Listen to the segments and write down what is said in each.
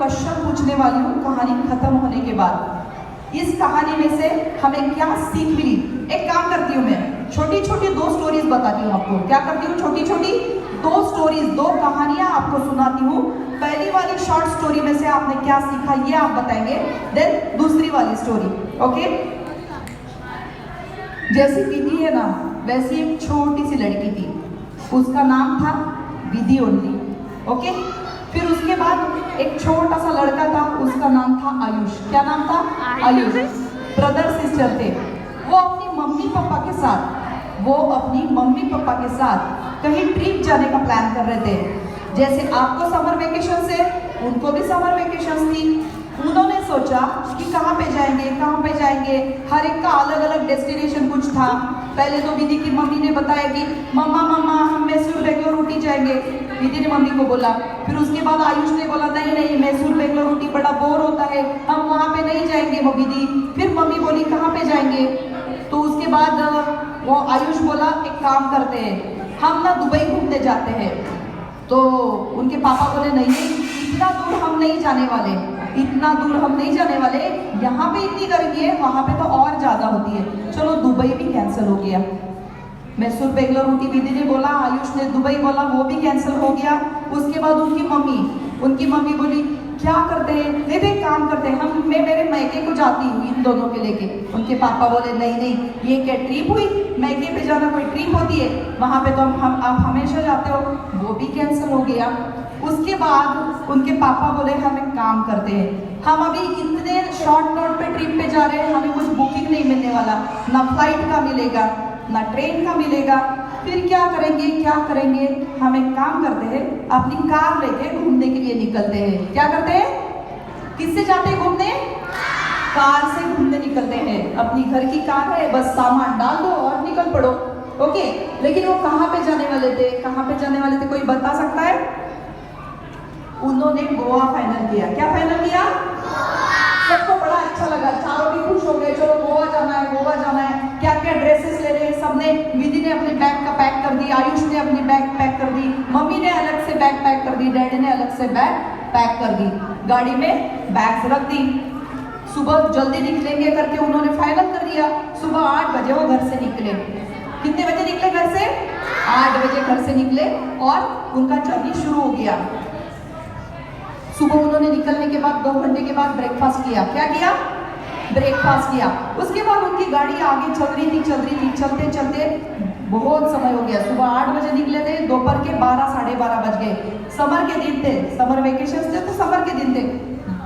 Question पूछने वाली हूँ कहानी खत्म होने के बाद। इस कहानी में से हमें क्या सीख मिली? एक काम करती हूँ, मैं छोटी छोटी 2 स्टोरीज बताती हूँ आपको। क्या करती हूँ? छोटी छोटी 2 स्टोरीज, 2 कहानियां आपको सुनाती हूँ। पहली वाली शॉर्ट स्टोरी में से आपने क्या सीखा ये आप बताएंगे, देन दूसरी वाली स्टोरी। ओके? जैसी विधि है ना, वैसी एक छोटी सी लड़की थी, उसका नाम था विधि ओनली। ओके? फिर उसके बाद एक छोटा सा लड़का था, उसका नाम था आयुष। क्या नाम था? आयुष। ब्रदर सिस्टर थे। वो अपनी मम्मी पापा के साथ कहीं ट्रिप जाने का प्लान कर रहे थे। जैसे आपको समर वेकेशन से, उनको भी समर वेकेशन थी। उन्होंने सोचा कि कहाँ पे जाएंगे। हर एक का अलग अलग डेस्टिनेशन कुछ था। पहले तो विधि की मम्मी ने बताया कि मम्मा हम मैसूर बेंगलोर ऊटी जाएंगे। विधि ने मम्मी को बोला। फिर उसके बाद आयुष ने बोला नहीं मैसूर बेंगलोर ऊटी बड़ा बोर होता है, हम वहाँ पे नहीं जाएंगे। वो विधि, फिर मम्मी बोली कहाँ पे जाएंगे? तो उसके बाद वो आयुष बोला एक काम करते हैं, हम ना दुबई घूमने जाते हैं। तो उनके पापा बोले नहीं, इतना दूर हम नहीं जाने वाले, यहाँ पे इतनी गर्मी है, वहाँ पे तो और ज़्यादा होती है, चलो दुबई भी कैंसिल हो गया। मैसूर बेंगलोर ऊटी विधि ने बोला, आयुष ने दुबई बोला, वो भी कैंसिल हो गया। उसके बाद उनकी मम्मी बोली क्या करते हैं? एक काम करते हैं, मैं मेरे मैके को जाती हूँ इन दोनों के लेके। उनके पापा बोले नहीं, ये क्या ट्रिप हुई? मैके पे जाना कोई ट्रिप होती है? वहाँ पे तो आप हमेशा जाते हो। वो भी कैंसिल हो गया। उसके बाद उनके पापा बोले हम एक काम करते हैं, हम अभी इतने शॉर्ट नोट पे ट्रिप पे जा रहे हैं, हमें कुछ बुकिंग नहीं मिलने वाला, ना फ्लाइट का मिलेगा ना ट्रेन का मिलेगा। फिर क्या करेंगे? हम एक काम करते हैं, अपनी कार लेके घूमने के लिए निकलते हैं। क्या करते हैं? किससे जाते हैं घूमने? कार से घूमने निकलते हैं। अपनी घर की कार है, बस सामान डाल दो और निकल पड़ो। ओके? लेकिन वो कहाँ पे जाने वाले थे? कोई बता सकता है? उन्होंने गोवा फाइनल किया। क्या फाइनल किया? सबको बड़ा अच्छा लगा, चारों भी खुश हो गए, चलो गोवा जाना है। क्या ड्रेसेस ले रहे हैं सबने? विधि ने अपनी बैग का पैक कर दी, आयुष ने अपनी बैग पैक कर दी, मम्मी ने अलग से बैग पैक कर दी, डैडी ने अलग से बैग पैक कर दी। गाड़ी में बैग्स रख दी। सुबह जल्दी निकलेंगे करके उन्होंने फाइनल कर दिया। सुबह 8 बजे वो घर से निकले। कितने बजे निकले घर से? 8 बजे घर से निकले और उनका जर्नी शुरू हो गया। सुबह उन्होंने निकलने के बाद 2 घंटे के बाद ब्रेकफास्ट किया। क्या किया? ब्रेकफास्ट किया। उसके बाद उनकी गाड़ी आगे चल रही थी, चलते बहुत समय हो गया। सुबह 8 बजे निकले थे, दोपहर के 12 साढ़े 12 बज गए। समर के दिन थे, समर वेकेशन थे, तो समर के दिन थे।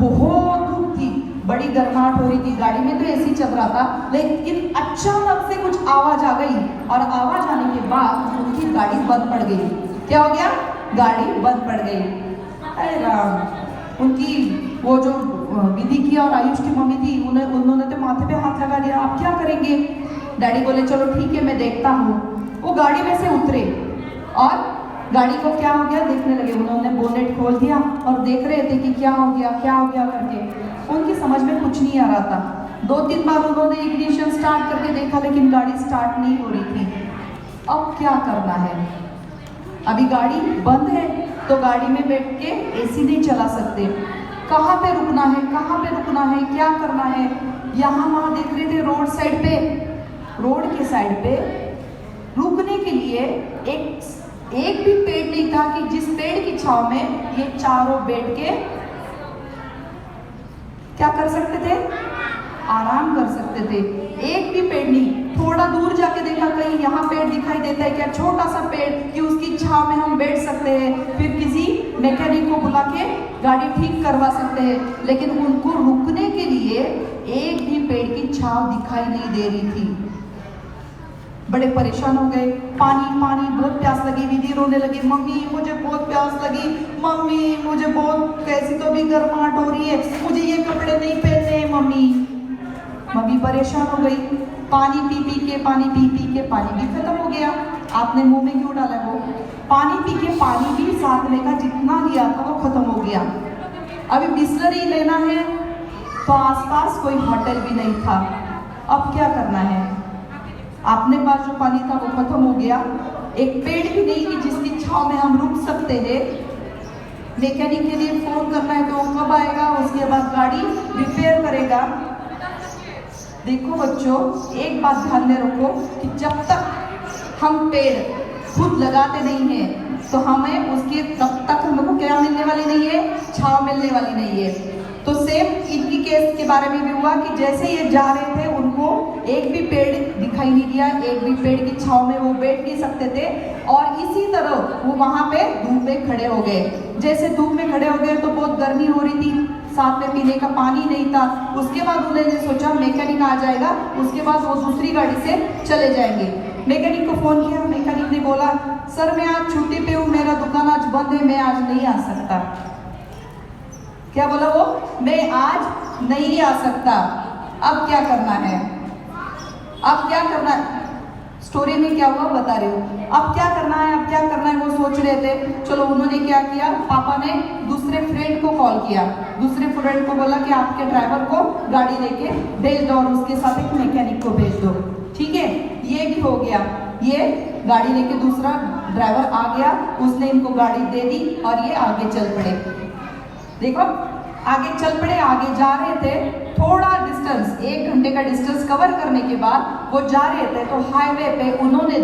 बहुत धूप थी, बड़ी गर्माहट हो रही थी। गाड़ी में तो एसी चल रहा था, लेकिन अचानक से कुछ आवाज आ गई और आवाज आने के बाद उनकी गाड़ी बंद पड़ गई। क्या हो गया? गाड़ी बंद पड़ गई। अरे राम! उनकी वो जो विधि की और आयुष की मम्मी थी, उन्होंने तो माथे पे हाथ लगा दिया। आप क्या करेंगे? डैडी बोले चलो ठीक है, मैं देखता हूँ। वो गाड़ी में से उतरे और गाड़ी को क्या हो गया देखने लगे। उन्होंने बोनेट खोल दिया और देख रहे थे कि क्या हो गया करके। उनकी समझ में कुछ नहीं आ रहा था। 2-3 बार उन्होंने इग्निशन स्टार्ट करके देखा, लेकिन गाड़ी स्टार्ट नहीं हो रही थी। अब क्या करना है? अभी गाड़ी बंद है, तो गाड़ी में बैठ के एसी नहीं चला सकते। कहाँ पे रुकना है, क्या करना है? यहाँ वहाँ देख रहे थे, रोड के साइड पे रुकने के लिए एक भी पेड़ नहीं था कि जिस पेड़ की छांव में ये चारों बैठ के क्या कर सकते थे? आराम कर सकते थे। एक भी पेड़ नहीं। थोड़ा दूर जाके देखा, कहीं यहाँ पेड़ दिखाई देता है क्या? छोटा सा पेड़ कि उसकी छांव में हम बैठ सकते हैं, फिर किसी मैकेनिक को बुला के गाड़ी ठीक करवा सकते हैं। लेकिन उनको रुकने के लिए एक भी पेड़ की छांव दिखाई नहीं दे रही थी। बड़े परेशान हो गए। पानी बहुत प्यास लगी। विधि रोने लगी, मम्मी मुझे बहुत प्यास लगी, मम्मी मुझे बहुत, कैसी तो भी गर्माहट हो रही है, मुझे ये कपड़े नहीं पहनने मम्मी परेशान हो गई। पानी पी के पानी भी खत्म हो गया। आपने मुंह में क्यों डाला? वो पानी पी के पानी भी साथ में का जितना लिया था वो खत्म हो गया। अभी बिस्लरी लेना है तो आसपास कोई होटल भी नहीं था। अब क्या करना है? अपने पास जो पानी था वो खत्म हो गया। एक पेड़ भी नहीं कि जिसकी छांव में हम रुक सकते हैं। मैकेनिक के लिए फोन करना है तो कब आएगा, उसके बाद गाड़ी रिपेयर करेगा। देखो बच्चों, एक बात ध्यान में रखो कि जब तक हम पेड़ खुद लगाते नहीं हैं तो हमें उसके तब तक हमको क्या मिलने वाली नहीं है, छांव मिलने वाली नहीं है। तो सेम इनकी केस के बारे में भी हुआ कि जैसे ये जा रहे थे उनको एक भी पेड़ दिखाई नहीं दिया, एक भी पेड़ की छांव में वो बैठ नहीं सकते थे, और इसी तरह वो वहाँ पे धूप में खड़े हो गए। जैसे धूप में खड़े हो गए तो बहुत गर्मी हो रही थी, साथ में पीने का पानी नहीं था। उसके बाद उन्होंने सोचा मैकेनिक आ जाएगा, उसके बाद वो दूसरी गाड़ी से चले जाएंगे। मैकेनिक को फ़ोन किया, मैकेनिक ने बोला सर मैं आज छुट्टी पे हूँ, मेरा दुकान आज बंद है, मैं आज नहीं आ सकता। क्या बोला वो, मैं आज नहीं आ सकता। अब क्या करना है, अब क्या करना है, स्टोरी में क्या हुआ बता रही हूँ। अब क्या करना है, अब क्या करना है वो सोच रहे थे। चलो उन्होंने क्या किया, पापा ने दूसरे फ्रेंड को कॉल किया, दूसरे फ्रेंड को बोला कि आपके ड्राइवर को गाड़ी लेके भेज दो और उसके साथ एक मैकेनिक को भेज दो। ठीक है, ये भी हो गया। ये गाड़ी लेके दूसरा ड्राइवर आ गया, उसने इनको गाड़ी दे दी और ये आगे चल पड़े। देखो आगे चल पड़े, आगे जा रहे थे, थोड़ा डिस्टेंस 1 घंटे का डिस्टेंस कवर करने के बाद वो जा रहे थे तो हाईवे पे उन्होंने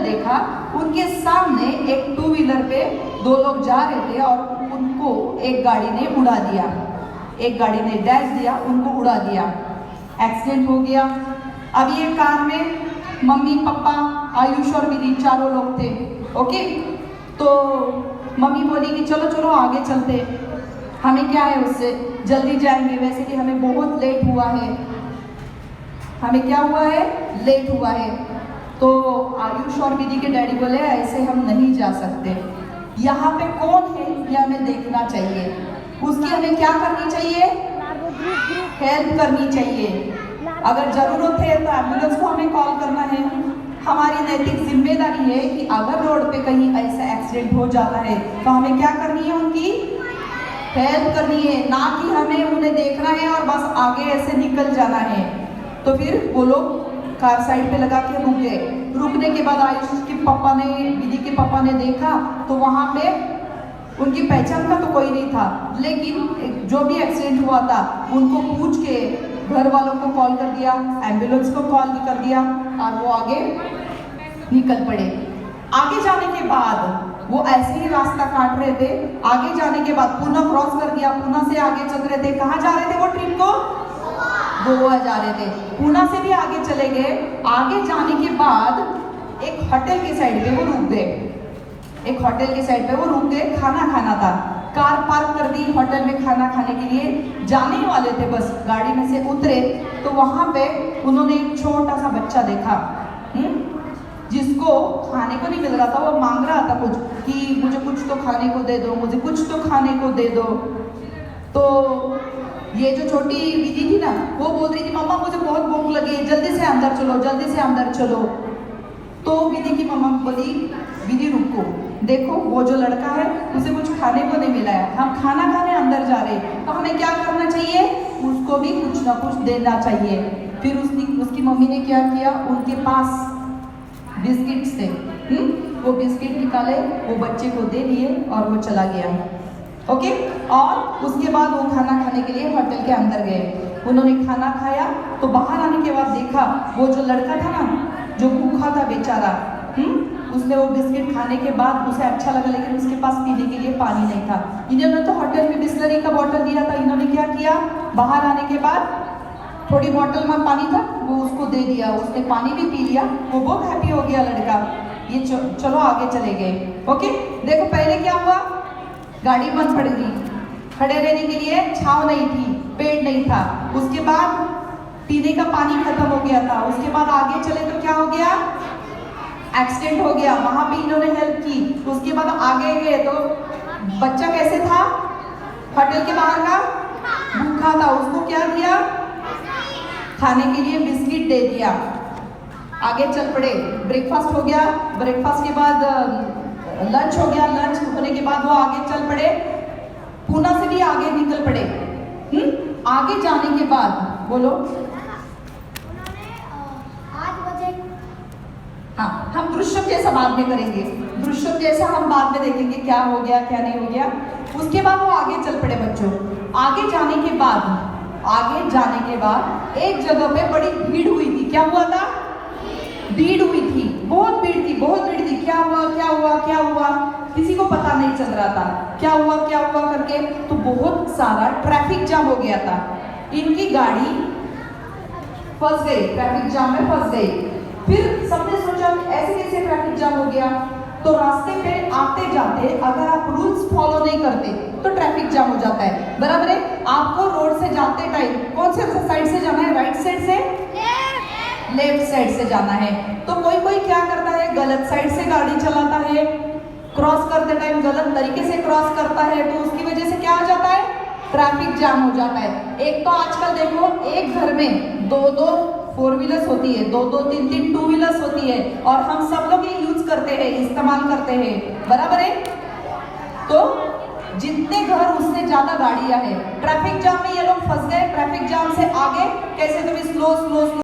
देखा उनके सामने एक 2 व्हीलर पे 2 लोग जा रहे थे और उनको एक गाड़ी ने उड़ा दिया, एक गाड़ी ने डैश दिया, उनको उड़ा दिया। एक्सीडेंट हो गया। अब ये कार में मम्मी पापा आयुष और विधि चारों लोग थे। ओके, तो मम्मी बोली कि चलो चलो आगे चलते, हमें क्या है उससे, जल्दी जाएंगे, वैसे भी हमें बहुत लेट हुआ है, हमें क्या हुआ है, लेट हुआ है। तो आयुष और विधि के डैडी बोले ऐसे हम नहीं जा सकते, यहाँ पे कौन है ये हमें देखना चाहिए, उसकी हमें क्या करनी चाहिए, हेल्प करनी चाहिए। अगर ज़रूरत है तो एम्बुलेंस को हमें कॉल करना है। हमारी नैतिक जिम्मेदारी है कि अगर रोड पे कहीं ऐसा एक्सीडेंट हो जाता है तो हमें क्या करनी है, उनकी हेल्प करनी है, ना कि हमें उन्हें देखना है और बस आगे ऐसे निकल जाना है। तो फिर वो लोग कार साइड पे लगा के रुक गए। रुकने के बाद आयुष के पापा ने, विधि के पापा ने देखा तो वहाँ पे उनकी पहचान का तो कोई नहीं था, लेकिन जो भी एक्सीडेंट हुआ था उनको पूछ के घर वालों को कॉल कर दिया, एम्बुलेंस को कॉल भी कर दिया और वो आगे निकल पड़े। आगे जाने के बाद वो ऐसे ही रास्ता काट रहे थे, आगे जाने के बाद पूना क्रॉस कर दिया, पूना से आगे चल रहे थे। कहाँ जा रहे थे वो ट्रिप को, गोवा जा रहे थे। पूना से भी आगे चले गए। आगे जाने के बाद एक होटल के साइड पे वो रुक गए, एक होटल के साइड पे वो रुक गए, खाना खाना था। कार पार्क कर दी, होटल में खाना खाने के लिए जाने वाले थे, बस गाड़ी में से उतरे तो वहाँ पे उन्होंने एक छोटा सा बच्चा देखा जिसको खाने को नहीं मिल रहा था। वो मांग रहा था कुछ कि मुझे कुछ तो खाने को दे दो, मुझे कुछ तो खाने को दे दो। तो ये जो छोटी विधि थी ना, वो बोल रही थी मम्मा मुझे बहुत भूख लगी है, जल्दी से अंदर चलो, जल्दी से अंदर चलो। तो विधि की मम्मा बोली विधि रुको, देखो वो जो लड़का है उसे कुछ खाने को नहीं मिला है, हम खाना खाने अंदर जा रहे हैं, तो हमें क्या करना चाहिए, उसको भी कुछ ना कुछ देना चाहिए। फिर उसकी मम्मी ने क्या किया, उनके पास बिस्किट थे, वो बिस्किट निकाले, वो बच्चे को दे दिए और वो चला गया। ओके, और उसके बाद वो खाना खाने के लिए होटल के अंदर गए। उन्होंने खाना खाया तो बाहर आने के बाद देखा वो जो लड़का था ना, जो भूखा था बेचारा, उसने वो बिस्किट खाने के बाद उसे अच्छा लगा, लेकिन उसके पास पीने के लिए पानी नहीं था। इन्होंने तो होटल में बिस्लरी का बोतल दिया था, इन्होंने क्या किया, बाहर आने के बाद थोड़ी बोतल में पानी था वो उसको दे दिया, उसने पानी भी पी लिया, वो बहुत हैप्पी हो गया लड़का। ये चलो आगे चले गए। ओके, देखो पहले क्या हुआ, गाड़ी बंद पड़ गई, खड़े रहने के लिए छांव नहीं थी, पेड़ नहीं था। उसके बाद पीने का पानी खत्म हो गया था। उसके बाद आगे चले तो क्या हो गया, एक्सीडेंट हो गया, वहां पे इन्होंने हेल्प की। उसके बाद आगे गए तो बच्चा कैसे था, होटल के बाहर का भूखा था, उसको क्या दिया, खाने के लिए बिस्किट दे दिया। आगे चल पड़े, ब्रेकफास्ट हो गया, ब्रेकफास्ट के बाद लंच हो गया, लंच होने के बाद वो आगे चल पड़े, पूना से भी आगे निकल पड़े। आगे जाने के बाद बोलो, हाँ, हम दृश्यम जैसा बाद में करेंगे, दृश्यम जैसा हम बाद में देखेंगे क्या हो गया क्या नहीं हो गया। उसके बाद वो आगे चल पड़े बच्चों। आगे जाने के बाद एक जगह पे बड़ी भीड़ हुई थी। क्या हुआ था? भीड़ हुई थी, बहुत भीड़ थी, बहुत भीड़ थी। क्या हुआ क्या हुआ क्या हुआ, किसी को पता नहीं चल रहा था क्या हुआ करके। तो बहुत सारा ट्रैफिक जाम हो गया था, इनकी गाड़ी फंस गई, ट्रैफिक जाम में फंस गई। फिर सबने सोचा ऐसे कैसे ट्रैफिक जाम हो गया। तो रास्ते पे आते जाते अगर आप रूल्स फॉलो नहीं करते तो ट्रैफिक जाम हो जाता है, बराबर है। आपको रोड से जाते टाइम कौन से साइड से जाना है? राइट साइड से, लेफ्ट साइड से जाना है। तो कोई कोई क्या करता है, गलत साइड से गाड़ी चलाता है, क्रॉस करते टाइम गलत तरीके से क्रॉस करता है, तो उसकी वजह से क्या हो जाता है? ट्रैफिक जाम हो जाता है। एक तो आजकल देखो एक घर में दो दो फोर व्हीलर्स होती है, दो दो तीन तीन टू व्हीलर्स होती है, और हम सब लोग ये यूज करते हैं, इस्तेमाल करते हैं, बराबर है। तो जितने घर उससे ज्यादा गाड़ियां हैं। ट्रैफिक जाम में ये लोग फंस गए, ट्रैफिक जाम से आगे कैसे तो भी स्लो स्लो स्लो